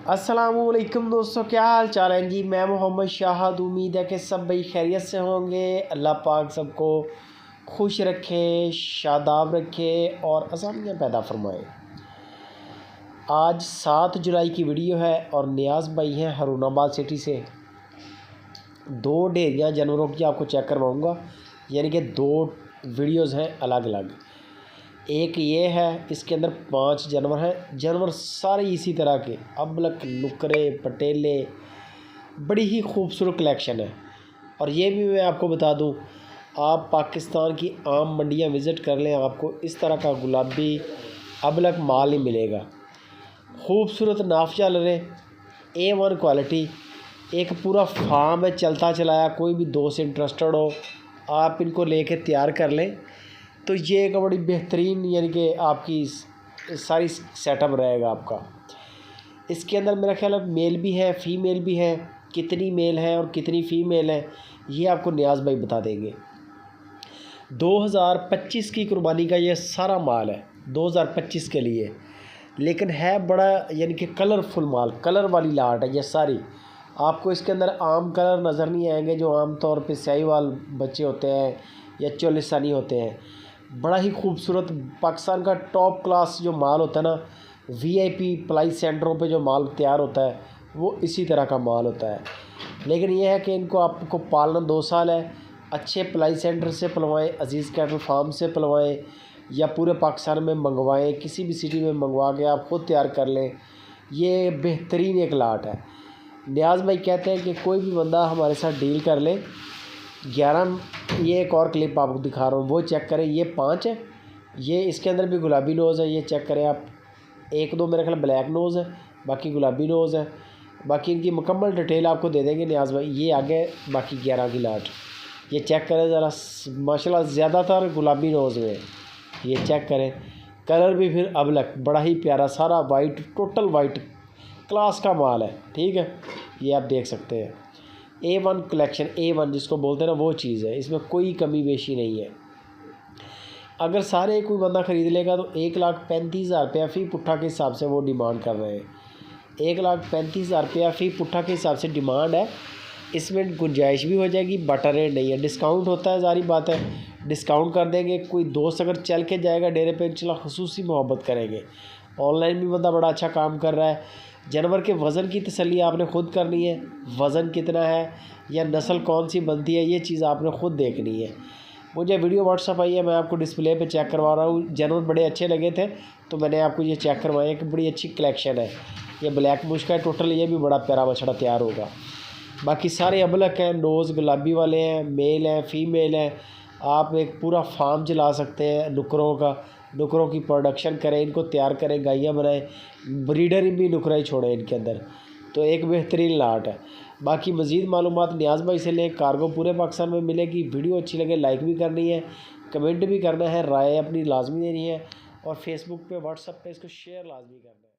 अस्सलामुअलैकुम दोस्तों, क्या हाल चाल है जी। मैं मोहम्मद शाहद। उम्मीद है कि सब भाई खैरियत से होंगे। अल्लाह पाक सबको खुश रखे, शादाब रखे और आसानियाँ पैदा फरमाए। आज 7 जुलाई की वीडियो है और नियाज़ भाई हैं हारूनाबाद सिटी से। 2 डेयरियाँ जानवरों की आपको चेक करवाऊँगा, यानी कि 2 वीडियोज़ हैं अलग अलग। एक ये है, इसके अंदर 5 जानवर हैं। जानवर सारे इसी तरह के अबलक, नुकरे, पटेले, बड़ी ही खूबसूरत कलेक्शन है। और ये भी मैं आपको बता दूं, आप पाकिस्तान की आम मंडियां विज़िट कर लें, आपको इस तरह का गुलाबी अबलक माल ही मिलेगा। खूबसूरत नाफजा लरे, A1 क्वालिटी। एक पूरा फार्म है चलता चलाया। कोई भी दोस्त से इंटरेस्टेड हो, आप इनको लेके तैयार कर लें तो ये एक बड़ी बेहतरीन, यानी कि आपकी सारी सेटअप रहेगा आपका। इसके अंदर मेरा ख्याल है मेल भी है, फ़ीमेल भी है। कितनी मेल है और कितनी फ़ीमेल है ये आपको नियाज़ भाई बता देंगे। 2025 की कुर्बानी का ये सारा माल है, 2025 के लिए, लेकिन है बड़ा, यानी कि कलरफुल माल, कलर वाली लाट है ये सारी। आपको इसके अंदर आम कलर नज़र नहीं आएंगे जो आम तौर पे साहिवाल बच्चे होते हैं या चोलिस्तानी होते हैं। बड़ा ही खूबसूरत पाकिस्तान का टॉप क्लास जो माल होता है ना, VIP पलाई सेंटरों पे जो माल तैयार होता है वो इसी तरह का माल होता है। लेकिन यह है कि इनको आपको पालना 2 साल है। अच्छे पलाई सेंटर से पलवाएं, अजीज़ कैटल फार्म से पलवाएं या पूरे पाकिस्तान में मंगवाएं, किसी भी सिटी में मंगवा के आप ख़ुद तैयार कर लें। ये बेहतरीन एक लाट है। नियाज़ भाई कहते हैं कि कोई भी बंदा हमारे साथ डील कर ले। 11 ये एक और क्लिप आपको दिखा रहा हूँ, वो चेक करें। ये 5 है, ये इसके अंदर भी गुलाबी नोज़ है, ये चेक करें आप। 1-2 मेरे ख्याल ब्लैक नोज़ है, बाकी गुलाबी नोज़ है। बाकी इनकी मुकम्मल डिटेल आपको दे देंगे नियाज़ भाई। ये आगे बाकी 11 की लाट, ये चेक करें ज़रा। माशाल्लाह ज़्यादातर गुलाबी नोज़ में, ये चेक करें। कलर भी फिर अबलक, बड़ा ही प्यारा, सारा वाइट, टोटल वाइट क्लास का माल है। ठीक है, ये आप देख सकते हैं। A1 कलेक्शन, A1 जिसको बोलते हैं ना, वो चीज़ है। इसमें कोई कमी बेशी नहीं है। अगर सारे कोई बंदा ख़रीद लेगा तो 1,35,000 रुपया फ़ी पुट्ठा के हिसाब से वो डिमांड कर रहे हैं। 1,35,000 रुपया फ़ी पुट्ठा के हिसाब से डिमांड है। इसमें गुंजाइश भी हो जाएगी, बटर रेट नहीं है। डिस्काउंट होता है, ज़ाहिर बात है, डिस्काउंट कर देंगे। कोई दोस्त अगर चल के जाएगा डेरे पे, इंशाल्लाह खुसूसी मोहब्बत करेंगे। ऑनलाइन भी बंदा बड़ा अच्छा काम कर रहा है। जानवर के वज़न की तसल्ली आपने ख़ुद करनी है। वज़न कितना है या नस्ल कौन सी बनती है, ये चीज़ आपने ख़ुद देखनी है। मुझे वीडियो व्हाट्सअप आई है, मैं आपको डिस्प्ले पे चेक करवा रहा हूँ। जानवर बड़े अच्छे लगे थे तो मैंने आपको ये चेक करवाया कि बड़ी अच्छी कलेक्शन है। ये ब्लैक मुश्क है टोटल, ये भी बड़ा प्यारा बछड़ा तैयार होगा। बाकी सारे अबलक हैं, नोज़ गुलाबी वाले हैं, मेल हैं, फ़ीमेल हैं। आप एक पूरा फार्म चला सकते हैं नुकरों का। नुकरों की प्रोडक्शन करें, इनको तैयार करें, गाइयाँ बनाएं, ब्रीडर भी नुकरा ही छोड़ें इनके अंदर। तो एक बेहतरीन लाट है। बाकी मज़ीद मालूमात नियाज़ भाई से लें। कार्गो पूरे पाकिस्तान में मिलेगी। वीडियो अच्छी लगे लाइक भी करनी है, कमेंट भी करना है, राय अपनी लाजमी देनी है और फेसबुक पे, व्हाट्सएप पे इसको शेयर लाजमी करना है।